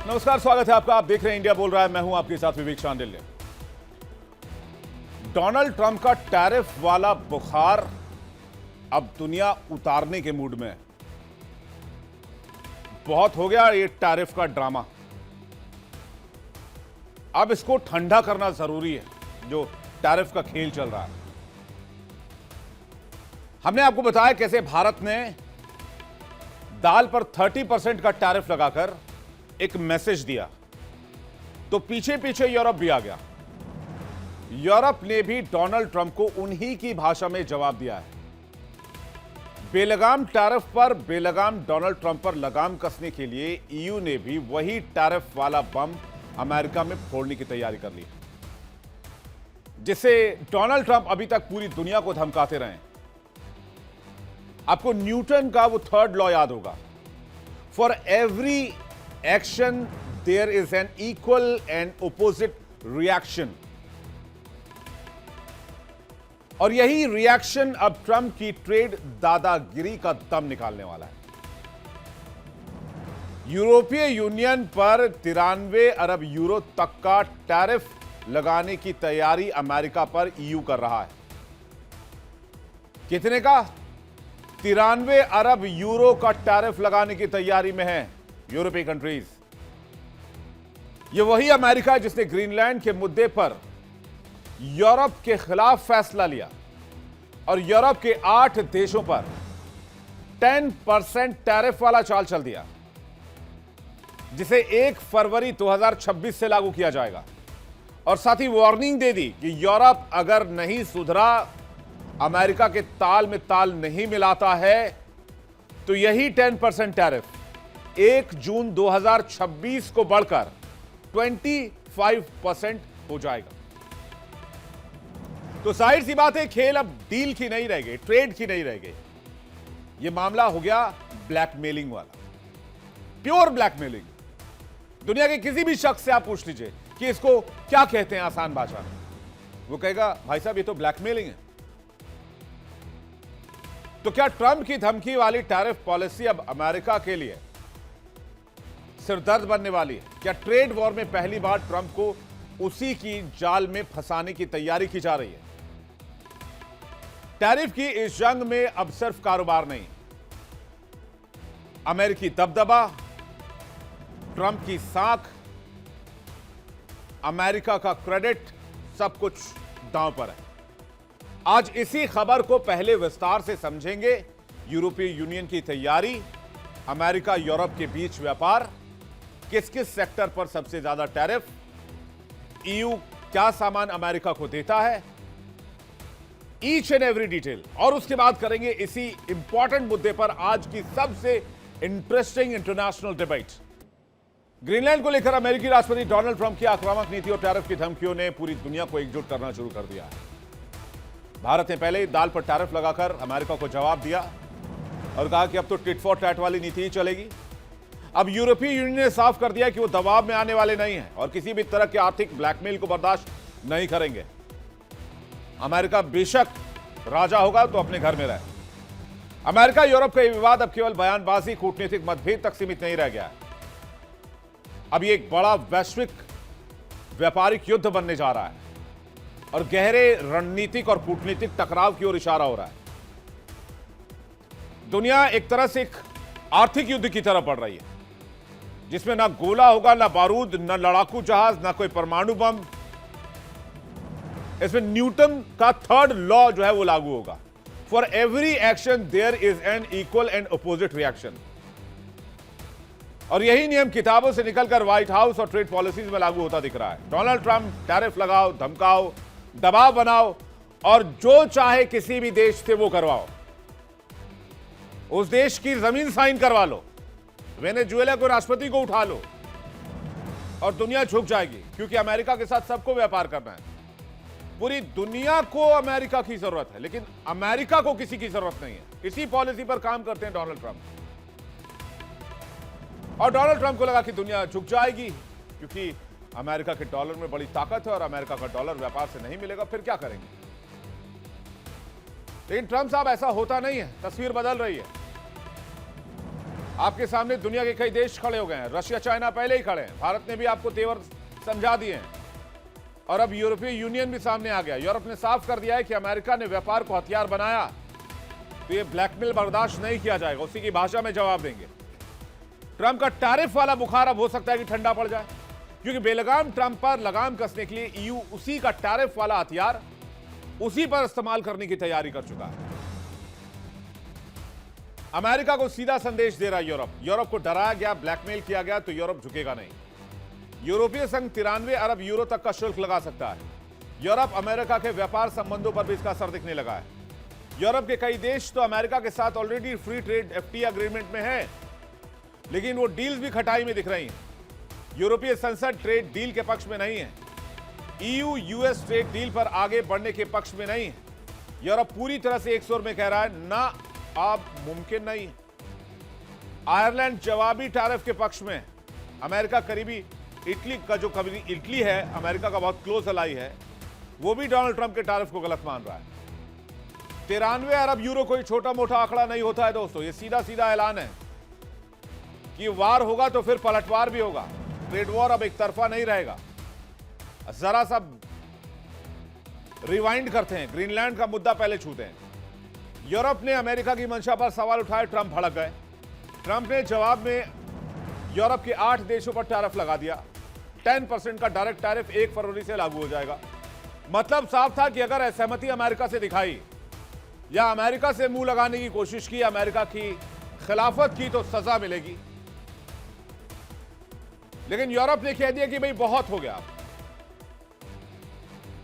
नमस्कार, स्वागत है आपका। आप देख रहे हैं इंडिया बोल रहा है। मैं हूं आपके साथ विवेक शांडिल्य। डोनाल्ड ट्रंप का टैरिफ वाला बुखार अब दुनिया उतारने के मूड में है। बहुत हो गया ये टैरिफ का ड्रामा। अब इसको ठंडा करना जरूरी है, जो टैरिफ का खेल चल रहा है। हमने आपको बताया कैसे भारत ने दाल पर 30% का टैरिफ लगाकर एक मैसेज दिया, तो पीछे पीछे यूरोप भी आ गया। यूरोप ने भी डोनाल्ड ट्रंप को उन्हीं की भाषा में जवाब दिया है। बेलगाम टैरिफ पर बेलगाम डोनाल्ड ट्रंप पर लगाम कसने के लिए ईयू ने भी वही टैरिफ वाला बम अमेरिका में फोड़ने की तैयारी कर ली, जिससे डोनाल्ड ट्रंप अभी तक पूरी दुनिया को धमकाते रहे। आपको न्यूटन का वो थर्ड लॉ याद होगा, for every action there is an equal and opposite reaction. और यही रिएक्शन अब ट्रंप की ट्रेड दादागिरी का दम निकालने वाला है। यूरोपीय यूनियन पर 93 अरब यूरो तक का टैरिफ लगाने की तैयारी अमेरिका पर ईयू कर रहा है। कितने का? 93 अरब यूरो का टैरिफ लगाने की तैयारी में है यूरोपीय कंट्रीज। यह वही अमेरिका जिसने ग्रीनलैंड के मुद्दे पर यूरोप के खिलाफ फैसला लिया और यूरोप के 8 देशों पर 10% टैरिफ वाला चाल चल दिया, जिसे 1 फरवरी 2026 से लागू किया जाएगा। और साथ ही वार्निंग दे दी कि यूरोप अगर नहीं सुधरा, अमेरिका के ताल में ताल नहीं मिलाता है, तो यही 10% टैरिफ 1 जून 2026 को बढ़कर 25% हो जाएगा। तो जाहिर सी बात है, खेल अब डील की नहीं रह गई, ट्रेड की नहीं रह गई। यह मामला हो गया ब्लैकमेलिंग वाला, प्योर ब्लैकमेलिंग। दुनिया के किसी भी शख्स से आप पूछ लीजिए कि इसको क्या कहते हैं आसान भाषा में, वो कहेगा भाई साहब ये तो ब्लैकमेलिंग है। तो क्या ट्रंप की धमकी वाली टैरिफ पॉलिसी अब अमेरिका के लिए सिरदर्द बनने वाली है? क्या ट्रेड वॉर में पहली बार ट्रंप को उसी की जाल में फंसाने की तैयारी की जा रही है? टैरिफ की इस जंग में अब सिर्फ कारोबार नहीं, अमेरिकी दबदबा, ट्रंप की साख, अमेरिका का क्रेडिट, सब कुछ दांव पर है। आज इसी खबर को पहले विस्तार से समझेंगे। यूरोपीय यूनियन की तैयारी, अमेरिका यूरोप के बीच व्यापार, किस किस सेक्टर पर सबसे ज्यादा टैरिफ, ईयू क्या सामान अमेरिका को देता है, ईच एंड एवरी डिटेल। और उसके बाद करेंगे इसी इंपॉर्टेंट मुद्दे पर आज की सबसे इंटरेस्टिंग इंटरनेशनल डिबेट। ग्रीनलैंड को लेकर अमेरिकी राष्ट्रपति डोनाल्ड ट्रंप की आक्रामक नीति और टैरिफ की धमकियों ने पूरी दुनिया को एकजुट करना शुरू कर दिया है। भारत ने पहले ही दाल पर टैरिफ लगाकर अमेरिका को जवाब दिया और कहा कि अब तो टिट फॉर टैट वाली नीति ही चलेगी। अब यूरोपीय यूनियन ने साफ कर दिया कि वो दबाव में आने वाले नहीं हैं और किसी भी तरह के आर्थिक ब्लैकमेल को बर्दाश्त नहीं करेंगे। अमेरिका बेशक राजा होगा तो अपने घर में रहे। अमेरिका यूरोप का यह विवाद अब केवल बयानबाजी, कूटनीतिक मतभेद तक सीमित नहीं रह गया है। अब ये एक बड़ा वैश्विक व्यापारिक युद्ध बनने जा रहा है और गहरे रणनीतिक और कूटनीतिक टकराव की ओर इशारा हो रहा है। दुनिया एक तरह से एक आर्थिक युद्ध की तरफ बढ़ रही है, जिसमें ना गोला होगा, ना बारूद, ना लड़ाकू जहाज, ना कोई परमाणु बम। इसमें न्यूटन का थर्ड लॉ जो है वो लागू होगा, for every action there is an equal and opposite reaction. और यही नियम किताबों से निकलकर व्हाइट हाउस और ट्रेड पॉलिसीज में लागू होता दिख रहा है। डोनाल्ड ट्रंप टैरिफ लगाओ, धमकाओ, दबाव बनाओ और जो चाहे किसी भी देश से वो करवाओ। उस देश की जमीन साइन करवा लो, वेनेजुएला को राष्ट्रपति को उठा लो और दुनिया झुक जाएगी, क्योंकि अमेरिका के साथ सबको व्यापार करना है। पूरी दुनिया को अमेरिका की जरूरत है, लेकिन अमेरिका को किसी की जरूरत नहीं है। इसी पॉलिसी पर काम करते हैं डोनाल्ड ट्रंप। और डोनाल्ड ट्रंप को लगा कि दुनिया झुक जाएगी, क्योंकि अमेरिका के डॉलर में बड़ी ताकत है और अमेरिका का डॉलर व्यापार से नहीं मिलेगा, फिर क्या करेंगे? लेकिन ट्रंप साहब ऐसा होता नहीं है, तस्वीर बदल रही है। आपके सामने दुनिया के कई देश खड़े हो गए हैं, रशिया चाइना पहले ही खड़े हैं, भारत ने भी आपको तेवर समझा दिए हैं और अब यूरोपीय यूनियन भी सामने आ गया। यूरोप ने साफ कर दिया है कि अमेरिका ने व्यापार को हथियार बनाया तो ये ब्लैकमेल बर्दाश्त नहीं किया जाएगा, उसी की भाषा में जवाब देंगे। ट्रंप का टैरिफ वाला बुखार अब हो सकता है कि ठंडा पड़ जाए, क्योंकि बेलगाम ट्रंप पर लगाम कसने के लिए ईयू उसी का टैरिफ वाला हथियार उसी पर इस्तेमाल करने की तैयारी कर चुका है। अमेरिका को सीधा संदेश दे रहा है यूरोप को डराया गया, ब्लैकमेल किया गया तो यूरोप झुकेगा नहीं। यूरोपीय संघ 93 अरब यूरो तक का शुल्क लगा सकता है। यूरोप अमेरिका के व्यापार संबंधों पर भी इसका असर दिखने लगा है। यूरोप के कई देश तो अमेरिका के साथ already free trade FTA agreement में है, लेकिन वो डील्स भी खटाई में दिख रही हैं। यूरोपीय संसद ट्रेड डील के पक्ष में नहीं है। ईयू यूएस ट्रेड डील पर आगे बढ़ने के पक्ष में नहीं है। यूरोप पूरी तरह से एक सुर में कह रहा है ना, अब मुमकिन नहीं। आयरलैंड जवाबी टैरिफ के पक्ष में। अमेरिका करीबी इटली का जो कभी इटली है अमेरिका का बहुत क्लोज अलाई है, वो भी डोनाल्ड ट्रंप के टैरिफ को गलत मान रहा है। 93 अरब यूरो कोई छोटा मोटा आंकड़ा नहीं होता है दोस्तों, ये सीधा सीधा ऐलान है कि वार होगा तो फिर पलटवार भी होगा। ट्रेड वॉर अब एक तरफा नहीं रहेगा। जरा सा रिवाइंड करते हैं, ग्रीनलैंड का मुद्दा पहले छूते हैं। यूरोप ने अमेरिका की मंशा पर सवाल उठाए, ट्रंप भड़क गए। ट्रंप ने जवाब में यूरोप के 8 देशों पर टैरिफ लगा दिया। 10% का डायरेक्ट टैरिफ 1 फरवरी से लागू हो जाएगा। मतलब साफ था कि अगर असहमति अमेरिका से दिखाई या अमेरिका से मुंह लगाने की कोशिश की, अमेरिका की खिलाफत की, तो सजा मिलेगी। लेकिन यूरोप ने कह दिया कि भाई बहुत हो गया।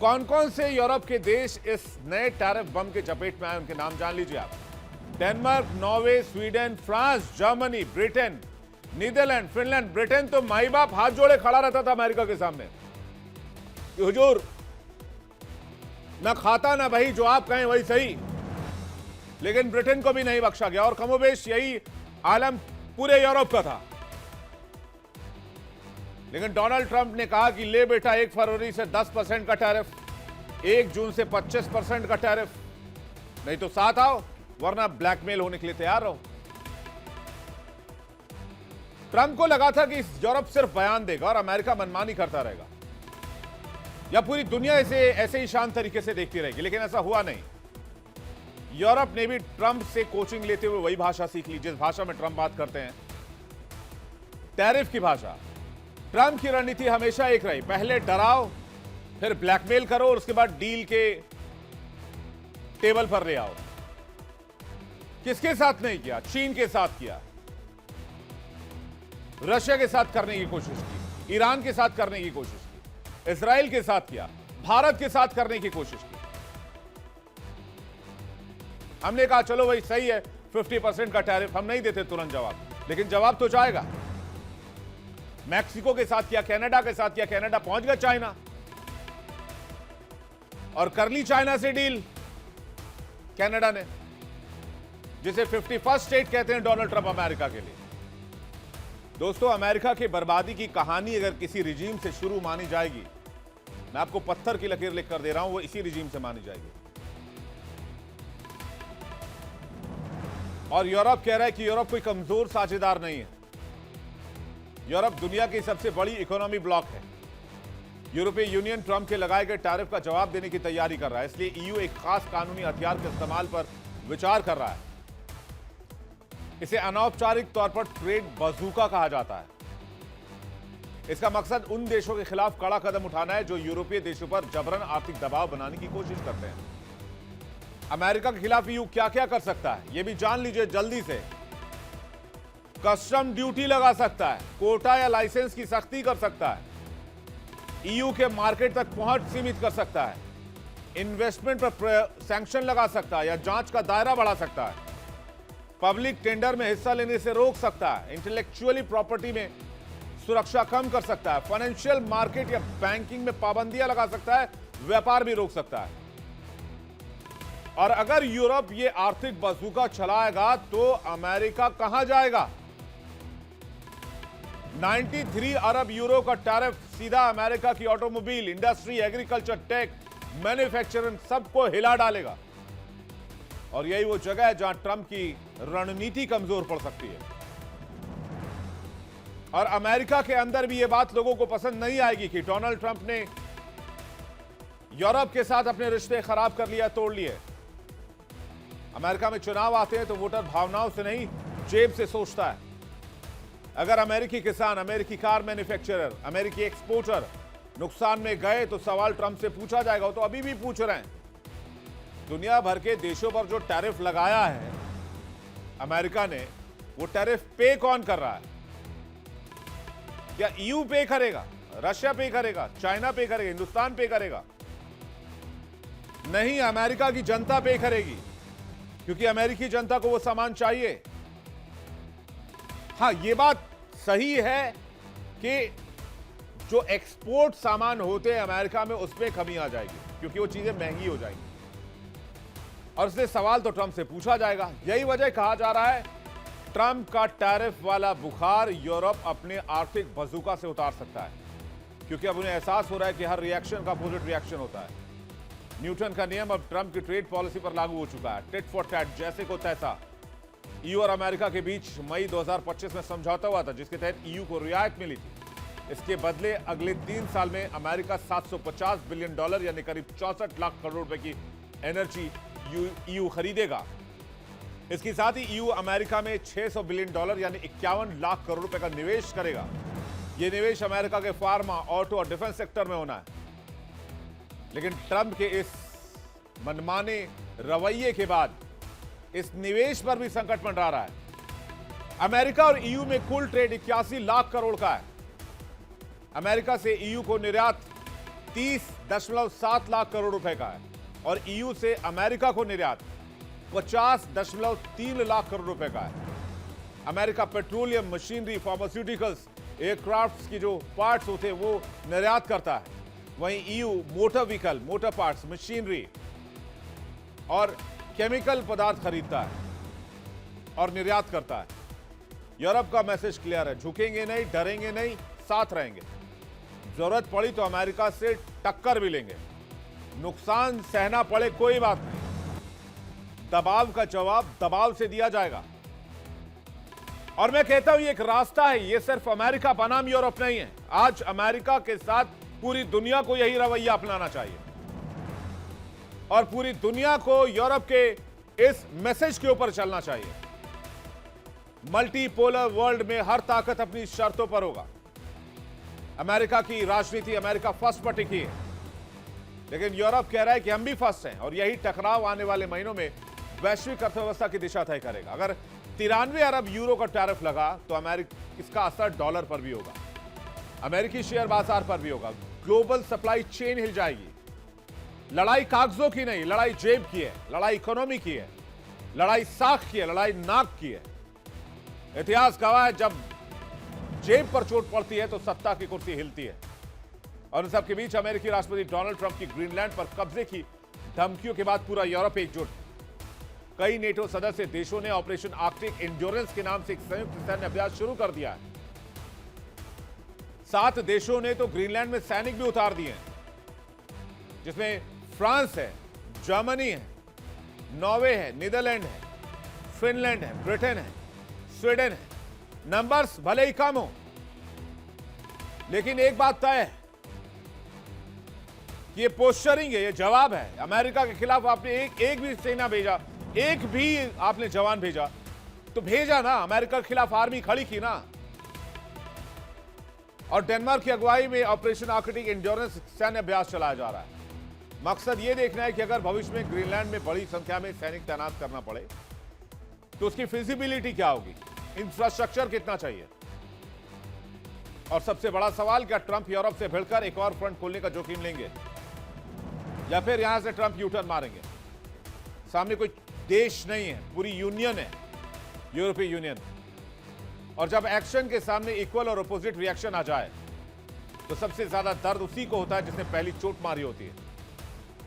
कौन कौन से यूरोप के देश इस नए टैरिफ बम के चपेट में आए, उनके नाम जान लीजिए आप। Denmark, Norway, Sweden, France, Germany, Britain, Netherland, Finland. Britain तो माई बाप हाथ जोड़े खड़ा रहता था अमेरिका के सामने कि हुजूर ना खाता ना भाई, जो आप कहें वही सही। लेकिन ब्रिटेन को भी नहीं बख्शा गया और कमोबेश यही आलम पूरे यूरोप का था। लेकिन डोनाल्ड ट्रंप ने कहा कि ले बेटा, 1 फरवरी से 10% का टैरिफ, 1 जून से 25% का टैरिफ, नहीं तो साथ आओ वरना ब्लैकमेल होने के लिए तैयार रहो। ट्रंप को लगा था कि यूरोप सिर्फ बयान देगा और अमेरिका मनमानी करता रहेगा या पूरी दुनिया इसे ऐसे ही शांत तरीके से देखती रहेगी, लेकिन ऐसा हुआ नहीं। यूरोप ने भी ट्रंप से कोचिंग लेते हुए वही भाषा सीख ली जिस भाषा में ट्रंप बात करते हैं, टैरिफ की भाषा। ट्रंप की रणनीति हमेशा एक रही, पहले डराओ, फिर ब्लैकमेल करो और उसके बाद डील के टेबल पर ले आओ। किसके साथ नहीं किया? चीन के साथ किया, रशिया के साथ करने की कोशिश की, ईरान के साथ करने की कोशिश की, इजराइल के साथ किया, भारत के साथ करने की कोशिश की। हमने कहा चलो भाई सही है, 50% का टैरिफ, हम नहीं देते तुरंत जवाब, लेकिन जवाब तो जाएगा। मैक्सिको के साथ किया, कनाडा के साथ किया, कनाडा पहुंच गया चाइना और कर ली चाइना से डील कनाडा ने, जिसे 51st स्टेट कहते हैं डोनाल्ड ट्रंप अमेरिका के लिए। दोस्तों, अमेरिका की बर्बादी की कहानी अगर किसी रिजीम से शुरू मानी जाएगी, मैं आपको पत्थर की लकीर लिख कर दे रहा हूं, वो इसी रिजीम से मानी जाएगी। और यूरोप कह रहा है कि यूरोप कोई कमजोर साझेदार नहीं है। यूरोप दुनिया की सबसे बड़ी इकोनॉमी ब्लॉक है। यूरोपीय यूनियन ट्रंप के लगाए गए टैरिफ का जवाब देने की तैयारी कर रहा है, इसलिए ईयू एक खास कानूनी हथियार के इस्तेमाल पर विचार कर रहा है। इसे अनौपचारिक तौर पर ट्रेड बजूका कहा जाता है। इसका मकसद उन देशों के खिलाफ कड़ा कदम उठाना है जो यूरोपीय देशों पर जबरन आर्थिक दबाव बनाने की कोशिश करते हैं। अमेरिका के खिलाफ ईयू क्या क्या कर सकता है, यह भी जान लीजिए जल्दी से। कस्टम ड्यूटी लगा सकता है, कोटा या लाइसेंस की सख्ती कर सकता है, ईयू के मार्केट तक पहुंच सीमित कर सकता है, इन्वेस्टमेंट पर सैंक्शन लगा सकता है या जांच का दायरा बढ़ा सकता है, पब्लिक टेंडर में हिस्सा लेने से रोक सकता है, इंटेलेक्चुअली प्रॉपर्टी में सुरक्षा कम कर सकता है, फाइनेंशियल मार्केट या बैंकिंग में पाबंदियां लगा सकता है, व्यापार भी रोक सकता है। और अगर यूरोप ये आर्थिक बजूका चलाएगा तो अमेरिका कहां जाएगा? 93 अरब यूरो का टैरिफ सीधा अमेरिका की automobile industry, agriculture, tech, manufacturing सबको हिला डालेगा। और यही वो जगह है जहां ट्रंप की रणनीति कमजोर पड़ सकती है। और अमेरिका के अंदर भी यह बात लोगों को पसंद नहीं आएगी कि डोनाल्ड ट्रंप ने यूरोप के साथ अपने रिश्ते खराब कर लिया, तोड़ लिए। अमेरिका में चुनाव आते हैं तो वोटर भावनाओं से नहीं, जेब से सोचता है। अगर अमेरिकी किसान, अमेरिकी कार मैन्युफैक्चरर, अमेरिकी एक्सपोर्टर नुकसान में गए तो सवाल ट्रंप से पूछा जाएगा। वो तो अभी भी पूछ रहे हैं। दुनिया भर के देशों पर जो टैरिफ लगाया है अमेरिका ने, वो टैरिफ पे कौन कर रहा है? क्या ईयू पे करेगा, रशिया पे करेगा, चाइना पे करेगा, हिंदुस्तान पे करेगा? नहीं, अमेरिका की जनता पे करेगी, क्योंकि अमेरिकी जनता को वो सामान चाहिए। हां, ये बात सही है कि जो एक्सपोर्ट सामान होते हैं अमेरिका में, उसमें कमी आ जाएगी, क्योंकि वो चीजें महंगी हो जाएंगी और इसलिए सवाल तो ट्रंप से पूछा जाएगा। यही वजह कहा जा रहा है ट्रंप का टैरिफ वाला बुखार यूरोप अपने आर्थिक बजूका से उतार सकता है, क्योंकि अब उन्हें एहसास हो रहा है कि हर रिएक्शन का अपोजिट रिएक्शन होता है। न्यूटन का नियम अब ट्रंप की ट्रेड पॉलिसी पर लागू हो चुका है। टिट फॉर टैट, जैसे को तैसा। ईयू और अमेरिका के बीच मई 2025 में समझौता हुआ था, जिसके तहत ईयू को रियायत मिली थी। इसके बदले अगले 3 साल में अमेरिका $750 बिलियन यानी करीब 64 लाख करोड़ रुपए की एनर्जी ईयू खरीदेगा। इसके साथ ही ईयू अमेरिका में $600 बिलियन यानी 51 लाख करोड़ रुपए का निवेश करेगा। यह निवेश अमेरिका के फार्मा, ऑटो और डिफेंस सेक्टर में होना है। लेकिन ट्रंप के इस मनमाने रवैये के बाद इस निवेश पर भी संकट मंडरा रहा है। अमेरिका और ईयू में कुल ट्रेड 81 लाख करोड़ का है। अमेरिका से ईयू को निर्यात 30.7 लाख करोड़ रुपए का है और ईयू से अमेरिका को निर्यात 50.3 लाख करोड़ रुपए का है। America petroleum, machinery, pharmaceuticals, aircrafts की जो पार्ट्स होते हैं वो निर्यात करता है। वहीं EU motor vehicle, motor parts, machinery और केमिकल पदार्थ खरीदता है और निर्यात करता है। यूरोप का मैसेज क्लियर है, झुकेंगे नहीं, डरेंगे नहीं, साथ रहेंगे। जरूरत पड़ी तो अमेरिका से टक्कर भी लेंगे, नुकसान सहना पड़े कोई बात नहीं, दबाव का जवाब दबाव से दिया जाएगा। और मैं कहता हूं ये एक रास्ता है, ये सिर्फ अमेरिका बनाम यूरोप नहीं है। आज अमेरिका के साथ पूरी दुनिया को यही रवैया अपनाना चाहिए और पूरी दुनिया को यूरोप के इस मैसेज के ऊपर चलना चाहिए। मल्टीपोलर वर्ल्ड में हर ताकत अपनी शर्तों पर होगा। अमेरिका की राजनीति अमेरिका फर्स्ट पर टिकी है, लेकिन यूरोप कह रहा है कि हम भी फर्स्ट हैं और यही टकराव आने वाले महीनों में वैश्विक अर्थव्यवस्था की दिशा तय करेगा। अगर 93 अरब यूरो का टैरिफ लगा तो इसका असर डॉलर पर भी होगा, अमेरिकी शेयर बाजार पर भी होगा, ग्लोबल सप्लाई चेन हिल जाएगी। लड़ाई कागजों की नहीं, लड़ाई जेब की है, लड़ाई इकोनॉमी की है, लड़ाई साख की है, लड़ाई नाक की है। इतिहास गवाह है, जब जेब पर चोट पड़ती है तो सत्ता की कुर्सी हिलती है। और इन सबके बीच अमेरिकी राष्ट्रपति डोनाल्ड ट्रंप की ग्रीनलैंड पर कब्जे की धमकियों के बाद पूरा यूरोप एकजुट। कई नेटो सदस्य देशों ने ऑपरेशन आर्कटिक एंड्योरेंस के नाम से एक संयुक्त सैन्य अभ्यास शुरू कर दिया है। 7 देशों ने तो ग्रीनलैंड में सैनिक भी उतार दिए हैं, जिसमें फ्रांस है, जर्मनी है, नॉर्वे है, नीदरलैंड है, फिनलैंड है, ब्रिटेन है, स्वीडन है। नंबर्स भले ही कम हो, लेकिन एक बात तय है कि ये पोस्चरिंग है, ये जवाब है। अमेरिका के खिलाफ आपने एक भी सेना भेजा, एक भी आपने जवान भेजा तो भेजा ना, अमेरिका के खिलाफ आर्मी खड़ी की ना। और डेनमार्क की अगुवाई में ऑपरेशन आर्कटिक एंड्योरेंस सैन्य अभ्यास चलाया जा रहा है। मकसद यह देखना है कि अगर भविष्य में ग्रीनलैंड में बड़ी संख्या में सैनिक तैनात करना पड़े तो उसकी फिजिबिलिटी क्या होगी, इंफ्रास्ट्रक्चर कितना चाहिए। और सबसे बड़ा सवाल, क्या ट्रंप यूरोप से भिड़कर एक और फ्रंट खोलने का जोखिम लेंगे या फिर यहां से ट्रंप यूटर्न मारेंगे। सामने कोई देश नहीं है, पूरी यूनियन है, यूरोपीय यूनियन। और जब एक्शन के सामने इक्वल और अपोजिट रिएक्शन आ जाए तो सबसे ज्यादा दर्द उसी को होता है जिसने पहली चोट मारी होती है।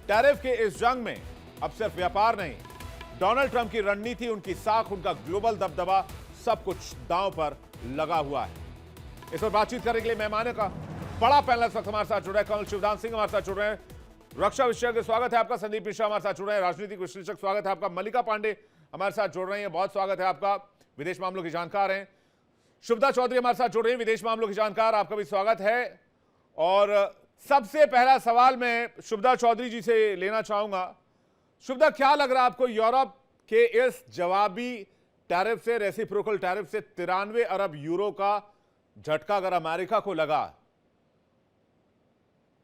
टैरिफ के इस जंग में अब सिर्फ व्यापार नहीं, डोनाल्ड ट्रंप की रणनीति, उनकी साख, उनका ग्लोबल दबदबा, सब कुछ दांव पर लगा हुआ है। इस पर बातचीत करने के लिए मेहमानों का बड़ा पैनल इस वक्त हमारे साथ जुड़ रहे हैं। कर्नल शिवदान सिंह हमारे साथ जुड़ रहे हैं, रक्षा विशेषज्ञ स्वागत है आपका। संदीप मिश्रा हमारे साथ जुड़ रहे हैं, राजनीतिक विश्लेषक स्वागत है आपका। मल्लिका पांडे हमारे साथ जुड़ रही हैं, बहुत स्वागत है आपका, विदेश मामलों की जानकार हैं। शुभदा चौधरी हमारे साथ जुड़ रही हैं, विदेश मामलों की जानकार। आपका भी स्वागत है। और सबसे पहला सवाल मैं शुभदा चौधरी जी से लेना चाहूंगा। शुभदा, क्या लग रहा है आपको यूरोप के इस जवाबी टैरिफ से, रेसिप्रोकल टैरिफ से 93 अरब यूरो का झटका अगर अमेरिका को लगा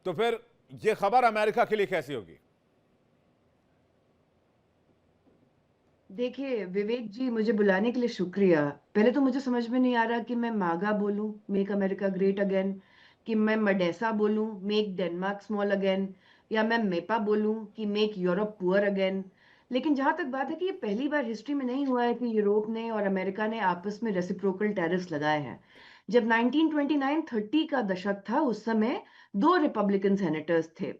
तो फिर यह खबर अमेरिका के लिए कैसी होगी? देखिए विवेक जी, मुझे बुलाने के लिए शुक्रिया। पहले तो मुझे समझ में नहीं आ रहा कि मैं मागा बोलूं, मेक अमेरिका ग्रेट अगेन, कि मैं मडेसा बोलूं, मेक डेनमार्क स्मॉल अगेन, या मैं मेपा बोलूं कि मेक यूरोप पुअर अगेन। लेकिन जहां तक बात है कि ये पहली बार हिस्ट्री में नहीं हुआ है कि यूरोप ने और अमेरिका ने आपस में रेसिप्रोकल टैरिफ्स लगाए हैं। जब 1929-30 का दशक था, उस समय दो रिपब्लिकन सेनेटर्स थे,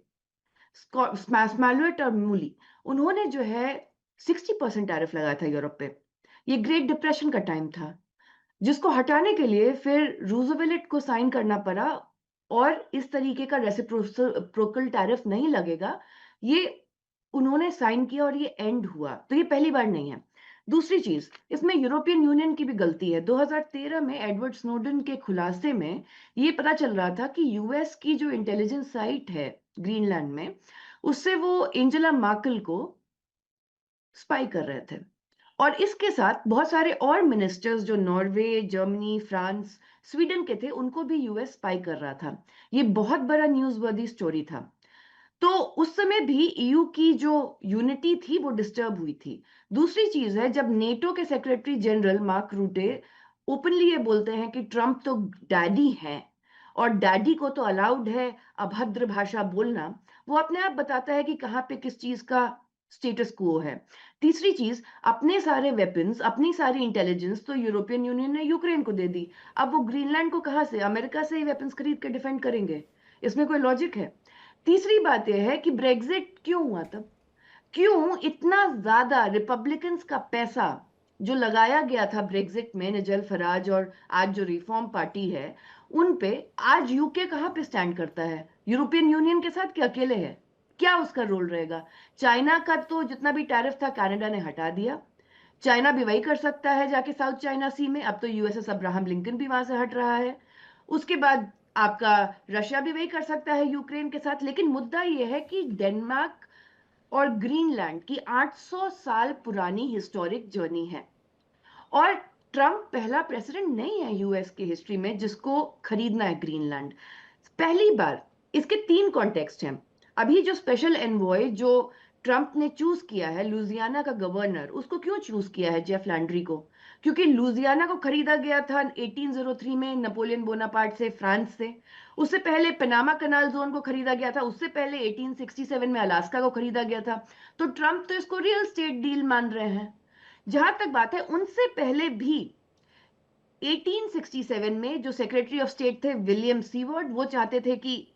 स्मैलवेट और मूली। उन्होंने जो है 60% टैरिफ लगाया था यूरोप पे। ये ग्रेट डिप्रेशन का टाइम था, जिसको हटाने के लिए फिर रूजवेल्ट को साइन करना पड़ा, और इस तरीके का रेसिप्रोकल टैरिफ नहीं लगेगा, ये उन्होंने साइन किया और ये एंड हुआ। तो ये पहली बार नहीं है। दूसरी चीज, इसमें यूरोपियन यूनियन की भी गलती है। 2013 में एडवर्ड स्नोडन के खुलासे में ये पता चल रहा था कि यूएस की जो इंटेलिजेंस साइट है ग्रीनलैंड में, उससे वो एंजेला मार्केल को स्पाई कर रहे थे। और इसके साथ बहुत सारे और मिनिस्टर्स जो नॉर्वे, जर्मनी, फ्रांस, स्वीडन के थे, उनको भी यूएस स्पाई कर रहा था। ये बहुत बड़ा न्यूज वर्दी स्टोरी था। तो उस समय भी ईयू की जो यूनिटी थी वो डिस्टर्ब हुई थी। दूसरी चीज है, जब नेटो के सेक्रेटरी जनरल मार्क रूटे ओपनली ये बोलते हैं कि ट्रंप तो डैडी हैं, और डैडी को तो अलाउड है अभद्र भाषा बोलना, वो अपने आप बताता है कि कहां पे किस चीज का स्टेटस क्वो है। तीसरी चीज, अपने सारे वेपन्स, अपनी सारी इंटेलिजेंस तो यूरोपियन यूनियन ने यूक्रेन को दे दी। अब वो ग्रीनलैंड को कहां से, अमेरिका से ही वेपन्स खरीद के डिफेंड करेंगे? इसमें कोई लॉजिक है? तीसरी बात यह है कि ब्रेग्जिट क्यों हुआ तब, क्यों इतना ज्यादा रिपब्लिकन्स का पैसा जो लगाया गया था ब्रेग्जिट में, निजेल फराज और आज जो रिफॉर्म पार्टी है उन पे, आज यूके कहां पे स्टैंड करता है? यूरोपियन यूनियन के साथ क्या अकेले है? क्या उसका रोल रहेगा? चाइना का तो जितना भी टैरिफ था कनाडा ने हटा दिया। चाइना भी वही कर सकता है जाके साउथ चाइना सी में। अब तो यूएसएस अब्राहम लिंकन भी वहां से हट रहा है। उसके बाद आपका रशिया भी वही कर सकता है यूक्रेन के साथ। लेकिन मुद्दा यह है कि डेनमार्क और ग्रीनलैंड की 800 साल पुरानी हिस्टोरिक जर्नी है, और ट्रंप पहला प्रेसिडेंट नहीं है यूएस की हिस्ट्री में जिसको खरीदना है ग्रीनलैंड, पहली बार। इसके तीन कॉन्टेक्स्ट हैं। अभी जो स्पेशल एनवॉय जो ट्रंप ने चूज किया है, लुजियाना का गवर्नर, उसको क्यों चूज किया है, जेफ लैंड्री को? क्योंकि लुजियाना को खरीदा गया था 1803 में नेपोलियन बोनापार्ट से, फ्रांस से। उससे पहले पनामा कनाल जोन को खरीदा गया था। उससे पहले 1867 में अलास्का को खरीदा गया था। तो ट्रंप तो इसको रियल स्टेट डील मान रहे हैं। जहां तक बात है, उनसे पहले भी 1867 में जो सेक्रेटरी ऑफ स्टेट थे विलियम सीवर्ड, वो चाहते थे कि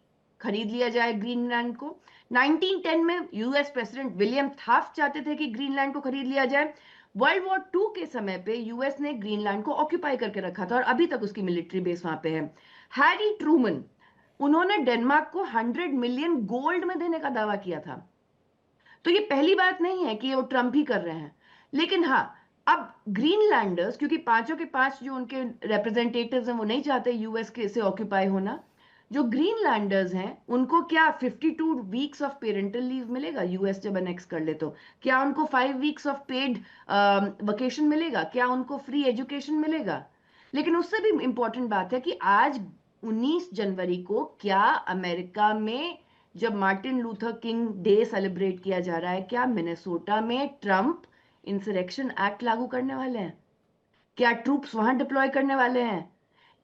खरीद लिया जाए ग्रीनलैंड को। 1910 में यूएस प्रेसिडेंट विलियम थाफ्ट चाहते थे कि ग्रीनलैंड को खरीद लिया जाए। वर्ल्ड वॉर टू के समय पे यूएस ने ग्रीनलैंड को ऑक्यूपाई करके रखा था और अभी तक उसकी मिलिट्री बेस वहां पे है। हैरी ट्रूमन, उन्होंने डेनमार्क को 100 मिलियन गोल्ड में देने का दावा किया था। तो ये पहली बात नहीं है कि वो ट्रंप ही कर रहे हैं। लेकिन हाँ, अब ग्रीनलैंडर्स, क्योंकि पांचों के पांच जो उनके रिप्रेजेंटेटिव्स हैं वो नहीं चाहते यूएस के से ऑक्यूपाई होना, जो ग्रीनलैंडर्स हैं उनको क्या 52 वीक्स ऑफ पेरेंटल लीव मिलेगा यूएस जब अनेक्स कर ले? तो क्या उनको 5 वीक्स ऑफ पेड वेकेशन मिलेगा? क्या उनको फ्री एजुकेशन मिलेगा? लेकिन उससे भी इंपॉर्टेंट बात है कि आज 19 जनवरी को क्या अमेरिका में जब Martin Luther king day celebrate किया जा रहा है, क्या मिनेसोटा में ट्रंप इंसरेक्शन एक्ट लागू करने वाले हैं? क्या ट्रूप्स वहां डिप्लॉय करने वाले हैं?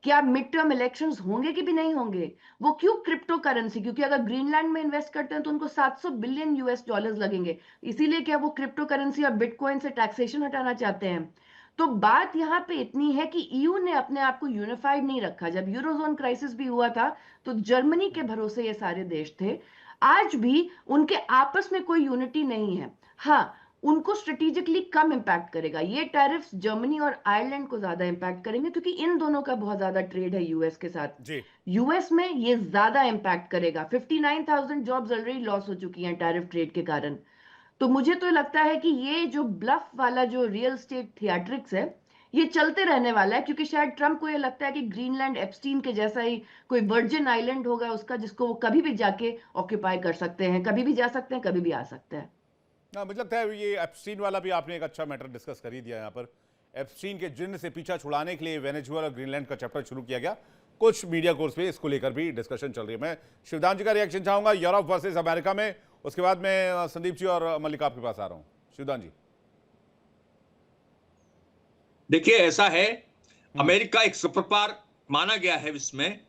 क्या मिड टर्म इलेक्शंस होंगे कि भी नहीं होंगे? वो क्यों क्रिप्टो करेंसी? क्योंकि अगर ग्रीनलैंड में इन्वेस्ट करते हैं तो उनको 700 बिलियन यूएस डॉलर्स लगेंगे। इसीलिए क्या वो क्रिप्टो करेंसी और बिटकॉइन से टैक्सेशन हटाना चाहते हैं? तो बात यहां पे इतनी है कि ईयू ने अपने आप को यूनिफाइड नहीं रखा। जब यूरोजोन क्राइसिस भी हुआ था तो जर्मनी के भरोसे ये सारे देश थे। आज भी उनके आपस में कोई यूनिटी नहीं है। हाँ, उनको स्ट्रेटेजिकली कम इंपैक्ट करेगा ये टैरिफ्स, जर्मनी और आयरलैंड को ज्यादा इंपैक्ट करेंगे क्योंकि इन दोनों का बहुत ज्यादा ट्रेड है यूएस के साथ। जी। यूएस में ये ज्यादा इंपैक्ट करेगा। 59,000 जॉब्स ऑलरेडी लॉस हो चुकी हैं टैरिफ ट्रेड के कारण। तो मुझे तो लगता है कि ये जो ब्लफ वाला जो रियल स्टेट थिएट्रिक्स है, ये चलते रहने वाला है, क्योंकि शायद ट्रम्प को ये लगता है कि ग्रीनलैंड एप्स्टीन के जैसा ही कोई वर्जिन आइलैंड होगा उसका, जिसको वो कभी भी जाके ऑक्यूपाई कर सकते हैं, कभी भी जा सकते हैं, कभी भी आ सकते हैं। हाँ, मुझे लगता है ये एप्स्टीन वाला भी आपने एक अच्छा मैटर डिस्कस कर ही दिया यहाँ पर। एप्स्टीन के जिन्न से पीछा छुड़ाने के लिए वेनेजुएला और ग्रीनलैंड का चैप्टर शुरू किया गया। कुछ मीडिया कोर्स पे इसको लेकर भी डिस्कशन चल रही है। मैं शिवदान जी का रिएक्शन चाहूंगा यूरोप वर्सेस अमेरिका में, उसके बाद मैं संदीप जी और मल्लिका आपके पास आ रहा हूँ। शिवदान जी। देखिए, ऐसा है, अमेरिका एक सुपर पावर माना गया है विश्व में,